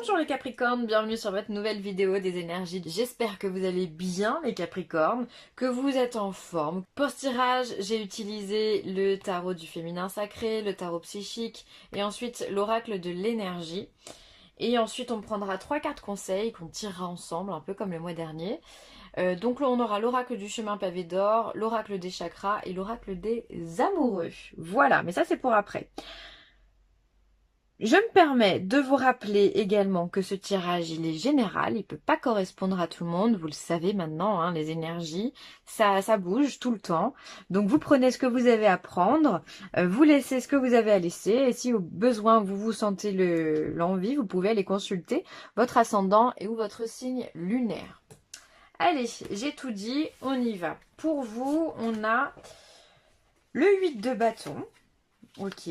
Bonjour les Capricornes, bienvenue sur votre nouvelle vidéo des énergies. J'espère que vous allez bien les Capricornes, que vous êtes en forme. Pour ce tirage, j'ai utilisé le tarot du féminin sacré, le tarot psychique et ensuite l'oracle de l'énergie. Et ensuite on prendra 3 cartes conseils qu'on tirera ensemble, un peu comme le mois dernier. Donc là on aura l'oracle du chemin pavé d'or, l'oracle des chakras et l'oracle des amoureux. Voilà, mais ça c'est pour après. Je me permets de vous rappeler également que ce tirage, il est général, il ne peut pas correspondre à tout le monde, vous le savez maintenant, hein, les énergies, ça bouge tout le temps. Donc vous prenez ce que vous avez à prendre, vous laissez ce que vous avez à laisser, et si au besoin vous sentez l'envie, vous pouvez aller consulter votre ascendant et ou votre signe lunaire. Allez, j'ai tout dit, on y va. Pour vous, on a le 8 de bâton, ok.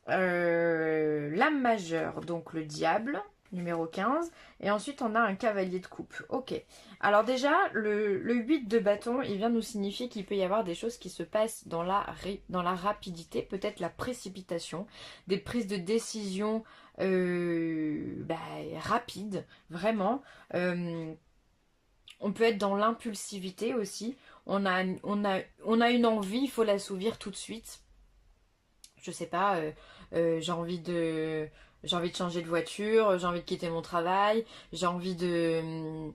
L'âme majeure, donc le diable, numéro 15. Et ensuite, on a un cavalier de coupe. Ok. Alors déjà, le 8 de bâton, il vient nous signifier qu'il peut y avoir des choses qui se passent dans la rapidité, peut-être la précipitation, des prises de décision rapides, vraiment. On peut être dans l'impulsivité aussi. On a une envie, il faut l'assouvir tout de suite. Je sais pas, j'ai envie de changer de voiture, j'ai envie de quitter mon travail, j'ai envie de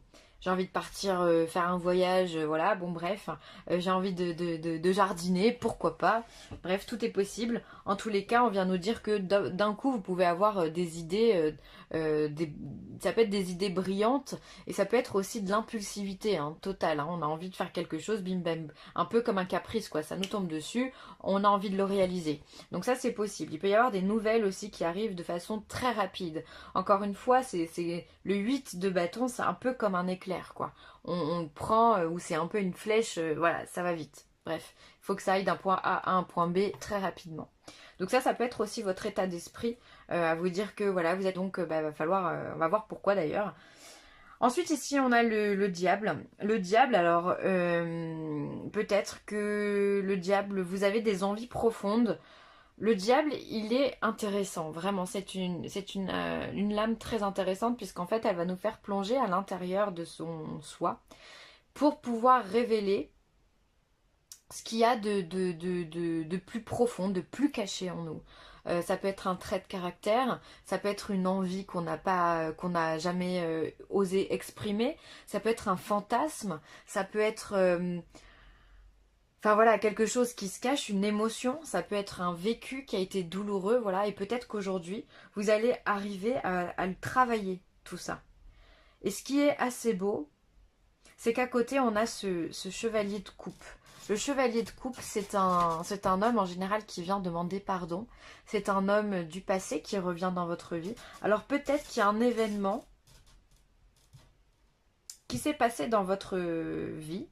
partir faire un voyage, voilà, bon bref, j'ai envie de jardiner, pourquoi pas. Bref, tout est possible. En tous les cas, on vient nous dire que d'un coup, vous pouvez avoir des idées, ça peut être des idées brillantes, et ça peut être aussi de l'impulsivité totale. On a envie de faire quelque chose, bim bam, un peu comme un caprice, quoi. Ça nous tombe dessus, on a envie de le réaliser. Donc ça, c'est possible. Il peut y avoir des nouvelles aussi qui arrivent de façon très rapide. Encore une fois, c'est le 8 de bâton, c'est un peu comme un éclair, quoi. On prend, ou c'est un peu une flèche, voilà, ça va vite. Bref, il faut que ça aille d'un point A à un point B très rapidement. Donc ça peut être aussi votre état d'esprit, à vous dire que voilà, vous êtes donc, va falloir, on va voir pourquoi d'ailleurs. Ensuite ici on a le diable. Le diable, alors peut-être que le diable, vous avez des envies profondes. Le diable, il est intéressant, vraiment, c'est une lame très intéressante puisqu'en fait elle va nous faire plonger à l'intérieur de son soi pour pouvoir révéler ce qu'il y a de plus profond, de plus caché en nous. Ça peut être un trait de caractère, ça peut être une envie qu'on n'a jamais osé exprimer, ça peut être un fantasme, ça peut être enfin voilà, quelque chose qui se cache, une émotion, ça peut être un vécu qui a été douloureux, voilà, et peut-être qu'aujourd'hui, vous allez arriver à le travailler, tout ça. Et ce qui est assez beau, c'est qu'à côté, on a ce chevalier de coupe. Le chevalier de coupe, c'est un homme en général qui vient demander pardon. C'est un homme du passé qui revient dans votre vie. Alors peut-être qu'il y a un événement qui s'est passé dans votre vie,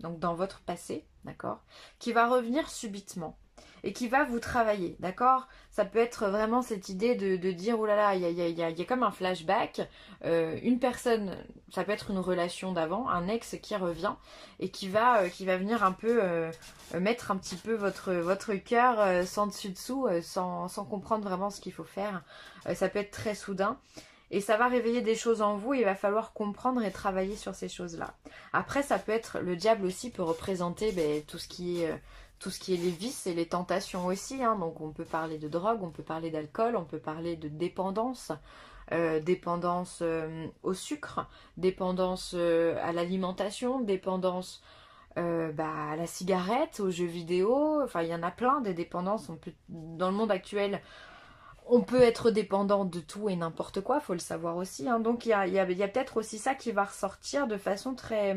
donc dans votre passé, d'accord, qui va revenir subitement et qui va vous travailler, d'accord. Ça peut être vraiment cette idée de dire, oh là là, il y a comme un flashback, une personne, ça peut être une relation d'avant, un ex qui revient et qui va venir un peu mettre un petit peu votre cœur sans dessus-dessous, sans comprendre vraiment ce qu'il faut faire. Ça peut être très soudain. Et ça va réveiller des choses en vous et il va falloir comprendre et travailler sur ces choses-là. Après, ça peut être, le diable aussi peut représenter tout ce qui est les vices et les tentations aussi. Donc on peut parler de drogue, on peut parler d'alcool, on peut parler de dépendance. Dépendance au sucre, dépendance à l'alimentation, dépendance à la cigarette, aux jeux vidéo. Enfin, il y en a plein des dépendances. Dans le monde actuel, on peut être dépendant de tout et n'importe quoi, faut le savoir aussi. Donc il y a peut-être aussi ça qui va ressortir de façon très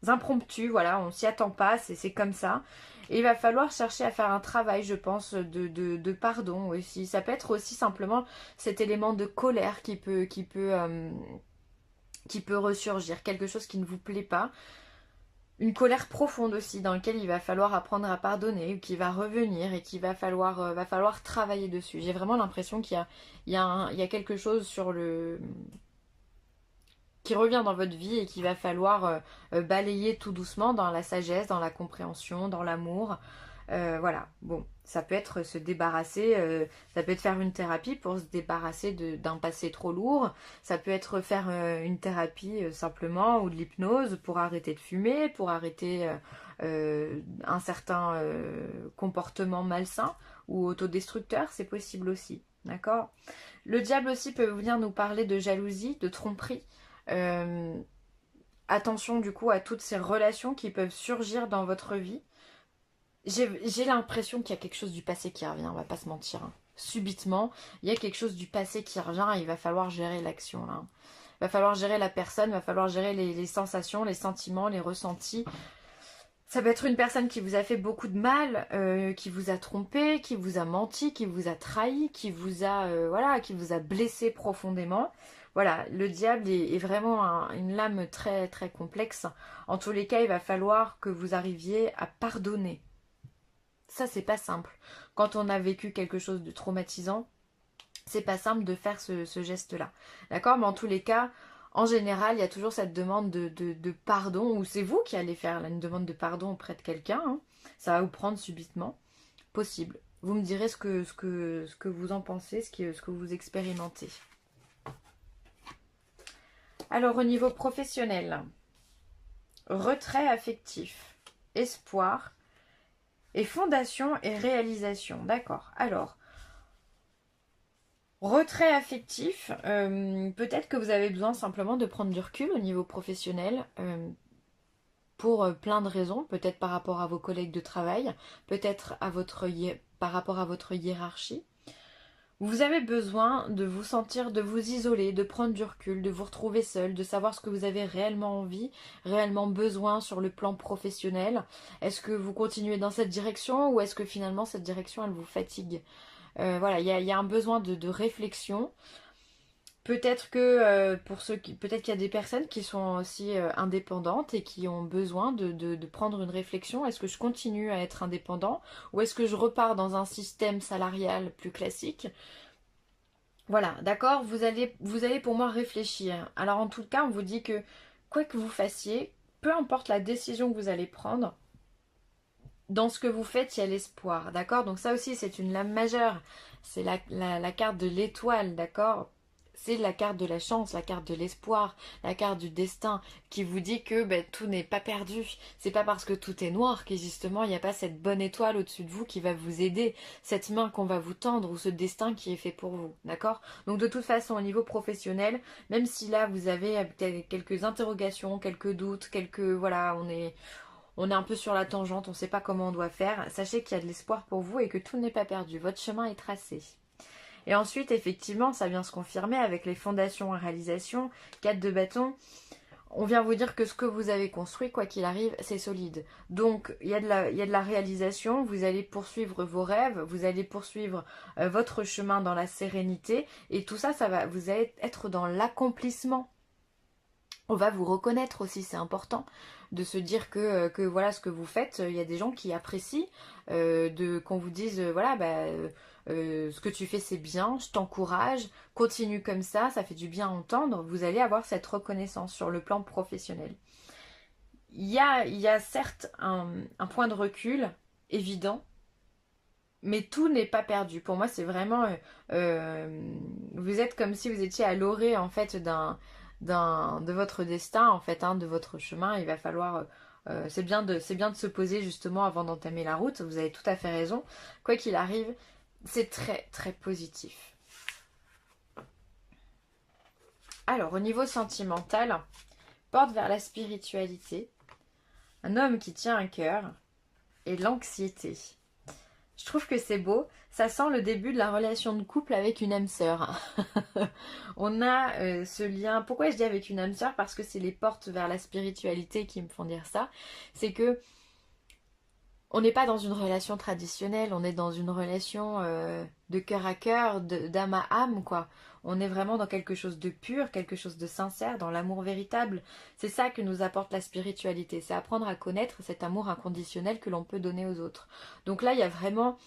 impromptue, voilà, on s'y attend pas, c'est comme ça. Et il va falloir chercher à faire un travail, je pense, de pardon aussi. Ça peut être aussi simplement cet élément de colère qui peut ressurgir, quelque chose qui ne vous plaît pas. Une colère profonde aussi dans laquelle il va falloir apprendre à pardonner ou qui va revenir et qu'il va falloir travailler dessus. J'ai vraiment l'impression qu'il y a quelque chose qui revient dans votre vie et qu'il va falloir balayer tout doucement dans la sagesse, dans la compréhension, dans l'amour. Voilà, bon. Ça peut être se débarrasser, ça peut être faire une thérapie pour se débarrasser d'un passé trop lourd. Ça peut être faire une thérapie simplement ou de l'hypnose pour arrêter de fumer, pour arrêter un certain comportement malsain ou autodestructeur. C'est possible aussi. D'accord? Le diable aussi peut venir nous parler de jalousie, de tromperie. Euh, Attention du coup à toutes ces relations qui peuvent surgir dans votre vie. J'ai l'impression qu'il y a quelque chose du passé qui revient, on va pas se mentir, hein. Subitement, il y a quelque chose du passé qui revient et il va falloir gérer l'action là. Il va falloir gérer la personne, il va falloir gérer les sensations, les sentiments, les ressentis. Ça peut être une personne qui vous a fait beaucoup de mal, qui vous a trompé, qui vous a menti, qui vous a trahi, qui vous a voilà, qui vous a blessé profondément. Voilà, le diable est vraiment une lame très très complexe. En tous les cas, il va falloir que vous arriviez à pardonner. Ça, c'est pas simple. Quand on a vécu quelque chose de traumatisant, c'est pas simple de faire ce geste-là. D'accord? Mais en tous les cas, en général, il y a toujours cette demande de pardon, ou c'est vous qui allez faire une demande de pardon auprès de quelqu'un, hein. Ça va vous prendre subitement. Possible. Vous me direz ce que vous en pensez, ce que vous expérimentez. Alors, au niveau professionnel, retrait affectif, espoir, et fondation et réalisation. D'accord. Alors, retrait affectif, peut-être que vous avez besoin simplement de prendre du recul au niveau professionnel pour plein de raisons. Peut-être par rapport à vos collègues de travail, peut-être par rapport à votre hiérarchie. Vous avez besoin de vous sentir, de vous isoler, de prendre du recul, de vous retrouver seul, de savoir ce que vous avez réellement envie, réellement besoin sur le plan professionnel. Est-ce que vous continuez dans cette direction ou est-ce que finalement cette direction elle vous fatigue? Voilà, il y a un besoin de réflexion. Peut-être que peut-être qu'il y a des personnes qui sont aussi indépendantes et qui ont besoin de prendre une réflexion. Est-ce que je continue à être indépendant ou est-ce que je repars dans un système salarial plus classique? Voilà, d'accord, vous allez pour moi réfléchir. Alors en tout cas, on vous dit que quoi que vous fassiez, peu importe la décision que vous allez prendre, dans ce que vous faites, il y a l'espoir, d'accord? Donc ça aussi, c'est une lame majeure. C'est la carte de l'étoile, d'accord? C'est la carte de la chance, la carte de l'espoir, la carte du destin qui vous dit que ben, tout n'est pas perdu. C'est pas parce que tout est noir que justement il n'y a pas cette bonne étoile au-dessus de vous qui va vous aider, cette main qu'on va vous tendre ou ce destin qui est fait pour vous, d'accord? Donc de toute façon au niveau professionnel, même si là vous avez peut-être quelques interrogations, quelques doutes, voilà, on est un peu sur la tangente, on ne sait pas comment on doit faire. Sachez qu'il y a de l'espoir pour vous et que tout n'est pas perdu. Votre chemin est tracé. Et ensuite, effectivement, ça vient se confirmer avec les fondations et réalisations. 4 de bâton. On vient vous dire que ce que vous avez construit, quoi qu'il arrive, c'est solide. Donc, il y a de la réalisation. Vous allez poursuivre vos rêves. Vous allez poursuivre votre chemin dans la sérénité. Et tout ça, vous allez être dans l'accomplissement. On va vous reconnaître aussi, c'est important de se dire que voilà ce que vous faites, il y a des gens qui apprécient qu'on vous dise voilà bah, ce que tu fais c'est bien, je t'encourage, continue comme ça fait du bien à entendre, vous allez avoir cette reconnaissance sur le plan professionnel. Il y a certes un point de recul évident, mais tout n'est pas perdu. Pour moi c'est vraiment vous êtes comme si vous étiez à l'orée en fait de votre destin en fait, hein, de votre chemin. Il va falloir c'est bien de se poser justement avant d'entamer la route. Vous avez tout à fait raison. Quoi qu'il arrive, c'est très très positif. Alors au niveau sentimental, porte vers la spiritualité, un homme qui tient un cœur et l'anxiété. Je trouve que c'est beau. Ça sent le début de la relation de couple avec une âme sœur. On a ce lien. Pourquoi je dis avec une âme sœur? Parce que c'est les portes vers la spiritualité qui me font dire ça. C'est que on n'est pas dans une relation traditionnelle. On est dans une relation de cœur à cœur, d'âme à âme, quoi. On est vraiment dans quelque chose de pur, quelque chose de sincère, dans l'amour véritable. C'est ça que nous apporte la spiritualité. C'est apprendre à connaître cet amour inconditionnel que l'on peut donner aux autres. Donc là, il y a vraiment,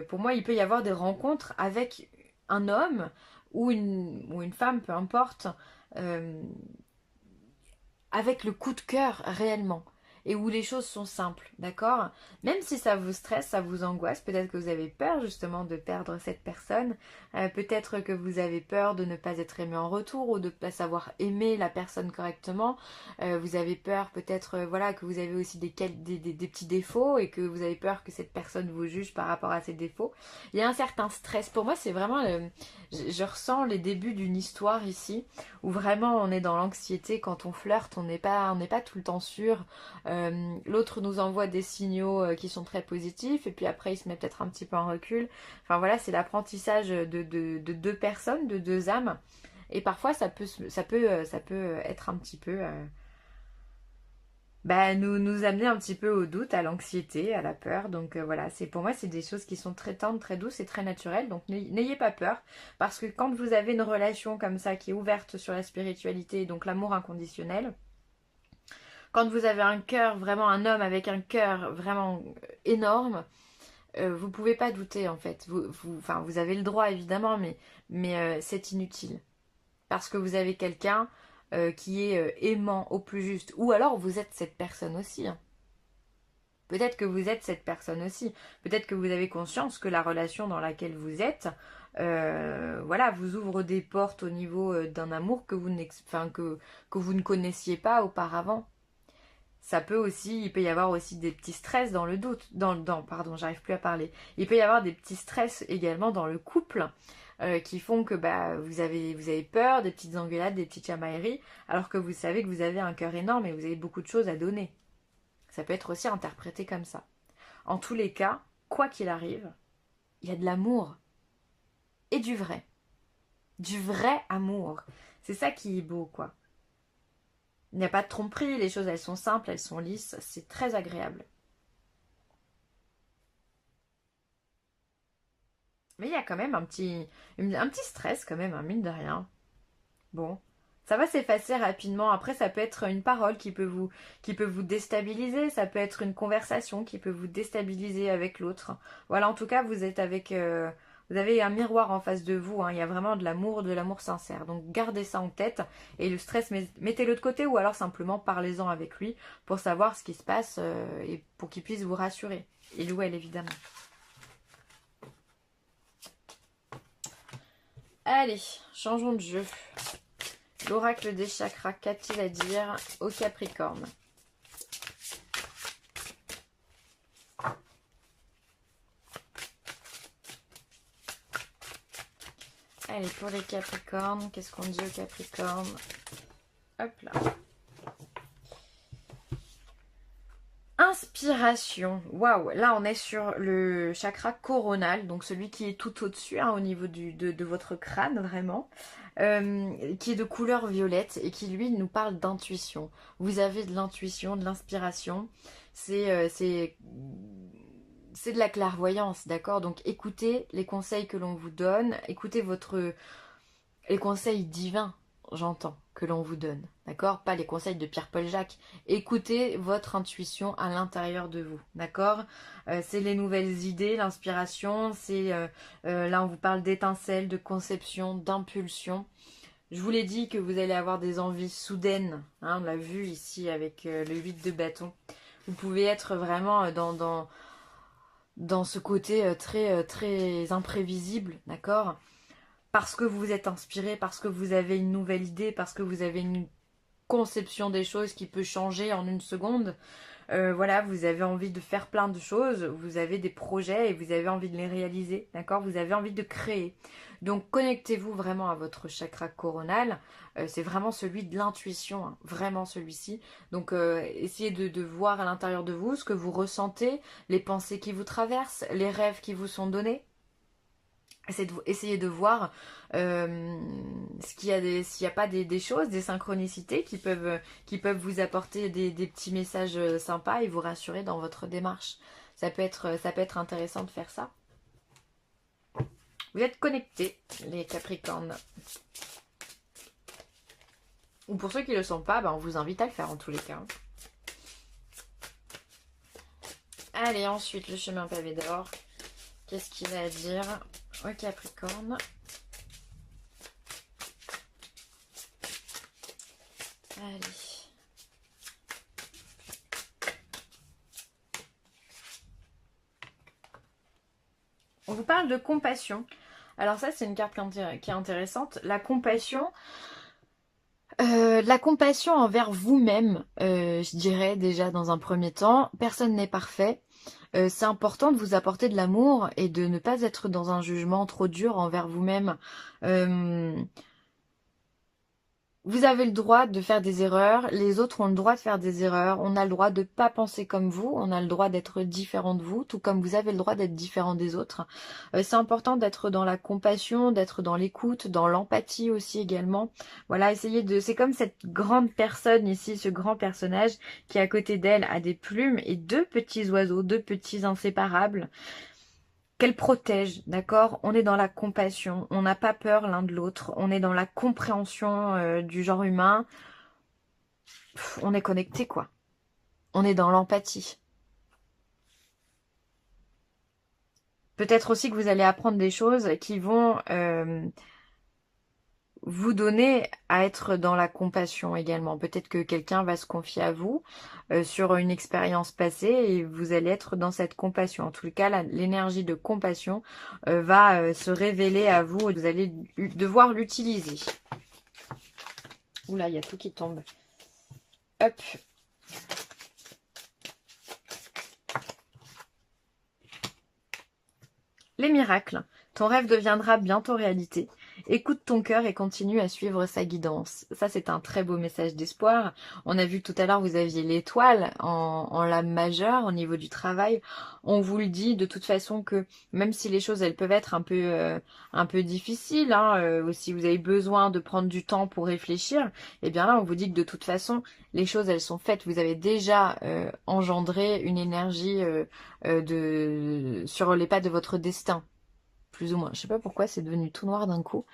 pour moi, il peut y avoir des rencontres avec un homme ou une femme, peu importe, avec le coup de cœur réellement. et où les choses sont simples, d'accord? Même si ça vous stresse, ça vous angoisse, peut-être que vous avez peur justement de perdre cette personne, peut-être que vous avez peur de ne pas être aimé en retour ou de ne pas savoir aimer la personne correctement, vous avez peur peut-être voilà, que vous avez aussi des petits défauts et que vous avez peur que cette personne vous juge par rapport à ces défauts. Il y a un certain stress. Pour moi, c'est vraiment, je ressens les débuts d'une histoire ici, où vraiment on est dans l'anxiété quand on flirte, on n'est pas tout le temps sûr. L'autre nous envoie des signaux qui sont très positifs, et puis après il se met peut-être un petit peu en recul. Enfin voilà, c'est l'apprentissage de deux personnes, de deux âmes. Et parfois ça peut être un petit peu nous amener un petit peu au doute, à l'anxiété, à la peur. Donc voilà, c'est pour moi c'est des choses qui sont très tendres, très douces et très naturelles. Donc n'ayez pas peur, parce que quand vous avez une relation comme ça qui est ouverte sur la spiritualité, donc l'amour inconditionnel, quand vous avez un cœur, vraiment un homme avec un cœur vraiment énorme, vous pouvez pas douter en fait. Enfin, vous avez le droit évidemment, mais c'est inutile. Parce que vous avez quelqu'un qui est aimant au plus juste. Ou alors vous êtes cette personne aussi, hein. Peut-être que vous êtes cette personne aussi. Peut-être que vous avez conscience que la relation dans laquelle vous êtes, voilà, vous ouvre des portes au niveau d'un amour que vous ne connaissiez pas auparavant. Ça peut aussi, il peut y avoir aussi des petits stress dans le doute, pardon, j'arrive plus à parler. Il peut y avoir des petits stress également dans le couple qui font que vous avez peur, des petites engueulades, des petites chamailleries, alors que vous savez que vous avez un cœur énorme et vous avez beaucoup de choses à donner. Ça peut être aussi interprété comme ça. En tous les cas, quoi qu'il arrive, il y a de l'amour et du vrai. Du vrai amour. C'est ça qui est beau, quoi. Il n'y a pas de tromperie, les choses elles sont simples, elles sont lisses, c'est très agréable. Mais il y a quand même un petit stress quand même, hein, mine de rien. Bon, ça va s'effacer rapidement. Après, ça peut être une parole qui peut vous déstabiliser, ça peut être une conversation qui peut vous déstabiliser avec l'autre. Voilà, en tout cas, vous êtes avec, vous avez un miroir en face de vous, hein. Il y a vraiment de l'amour sincère. Donc gardez ça en tête et le stress, mettez-le de côté ou alors simplement parlez-en avec lui pour savoir ce qui se passe et pour qu'il puisse vous rassurer. Il ou elle, évidemment. Allez, changeons de jeu. L'oracle des chakras, qu'a-t-il à dire au Capricorne? Allez, pour les Capricornes, qu'est-ce qu'on dit aux Capricornes? Hop là. Inspiration. Waouh, là on est sur le chakra coronal, donc celui qui est tout au-dessus, hein, au niveau de votre crâne, vraiment. Qui est de couleur violette et qui lui nous parle d'intuition. Vous avez de l'intuition, de l'inspiration. C'est de la clairvoyance, d'accord? Donc écoutez les conseils que l'on vous donne, écoutez les conseils divins, j'entends, que l'on vous donne, d'accord? Pas les conseils de Pierre-Paul Jacques. Écoutez votre intuition à l'intérieur de vous, d'accord? C'est les nouvelles idées, l'inspiration, là on vous parle d'étincelles, de conception, d'impulsion. Je vous l'ai dit que vous allez avoir des envies soudaines, hein, on l'a vu ici avec le 8 de bâton. Vous pouvez être vraiment dans ce côté très imprévisible, d'accord? Parce que vous êtes inspiré, parce que vous avez une nouvelle idée, parce que vous avez une conception des choses qui peut changer en une seconde. Voilà, vous avez envie de faire plein de choses, vous avez des projets et vous avez envie de les réaliser, d'accord? Vous avez envie de créer. Donc connectez-vous vraiment à votre chakra coronal, c'est vraiment celui de l'intuition, hein, vraiment celui-ci. Donc essayez de voir à l'intérieur de vous ce que vous ressentez, les pensées qui vous traversent, les rêves qui vous sont donnés. Essayez de voir s'il n'y a pas des choses, des synchronicités qui peuvent vous apporter des petits messages sympas et vous rassurer dans votre démarche. Ça peut être intéressant de faire ça. Vous êtes connectés, les Capricornes. Ou pour ceux qui ne le sont pas, on vous invite à le faire en tous les cas. Allez, ensuite, le chemin pavé d'or. Qu'est-ce qu'il a à dire au Capricorne? Allez. On vous parle de compassion. Alors ça, c'est une carte qui est intéressante. La compassion envers vous-même, je dirais déjà dans un premier temps. Personne n'est parfait. C'est important de vous apporter de l'amour et de ne pas être dans un jugement trop dur envers vous-même. Vous avez le droit de faire des erreurs, les autres ont le droit de faire des erreurs, on a le droit de ne pas penser comme vous, on a le droit d'être différent de vous, tout comme vous avez le droit d'être différent des autres. C'est important d'être dans la compassion, d'être dans l'écoute, dans l'empathie aussi également. Voilà, essayez de... C'est comme cette grande personne ici, ce grand personnage qui à côté d'elle a des plumes et deux petits oiseaux, deux petits inséparables qu'elle protège, d'accord? On est dans la compassion, on n'a pas peur l'un de l'autre, on est dans la compréhension du genre humain. On est connecté, quoi. On est dans l'empathie. Peut-être aussi que vous allez apprendre des choses qui vont vous donner à être dans la compassion également. Peut-être que quelqu'un va se confier à vous sur une expérience passée et vous allez être dans cette compassion. En tout cas, l'énergie de compassion va se révéler à vous et vous allez devoir l'utiliser. Oula, il y a tout qui tombe. Hop. Les miracles. Ton rêve deviendra bientôt réalité. Écoute ton cœur et continue à suivre sa guidance. Ça, c'est un très beau message d'espoir. On a vu tout à l'heure, vous aviez l'étoile en lame majeure au niveau du travail. On vous le dit de toute façon que même si les choses, elles peuvent être un peu difficiles, hein, si vous avez besoin de prendre du temps pour réfléchir, eh bien là, on vous dit que de toute façon, les choses, elles sont faites. Vous avez déjà engendré une énergie sur les pas de votre destin. Plus ou moins. Je sais pas pourquoi c'est devenu tout noir d'un coup.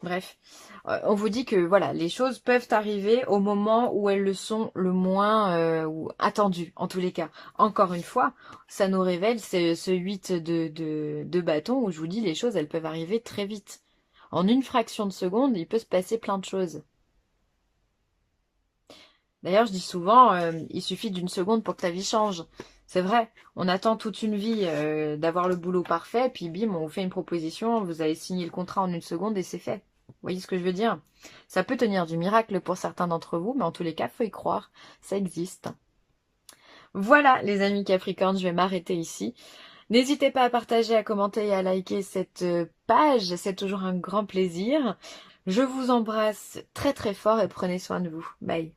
Bref, on vous dit que voilà, les choses peuvent arriver au moment où elles le sont le moins attendues, en tous les cas. Encore une fois, ça nous révèle ce 8 de bâton où je vous dis les choses, elles peuvent arriver très vite. En une fraction de seconde, il peut se passer plein de choses. D'ailleurs, je dis souvent, il suffit d'une seconde pour que ta vie change. C'est vrai, on attend toute une vie d'avoir le boulot parfait, puis bim, on vous fait une proposition, vous allez signer le contrat en une seconde et c'est fait. Vous voyez ce que je veux dire? Ça peut tenir du miracle pour certains d'entre vous, mais en tous les cas, faut y croire, ça existe. Voilà, les amis Capricorne, je vais m'arrêter ici. N'hésitez pas à partager, à commenter et à liker cette page, c'est toujours un grand plaisir. Je vous embrasse très très fort et prenez soin de vous. Bye.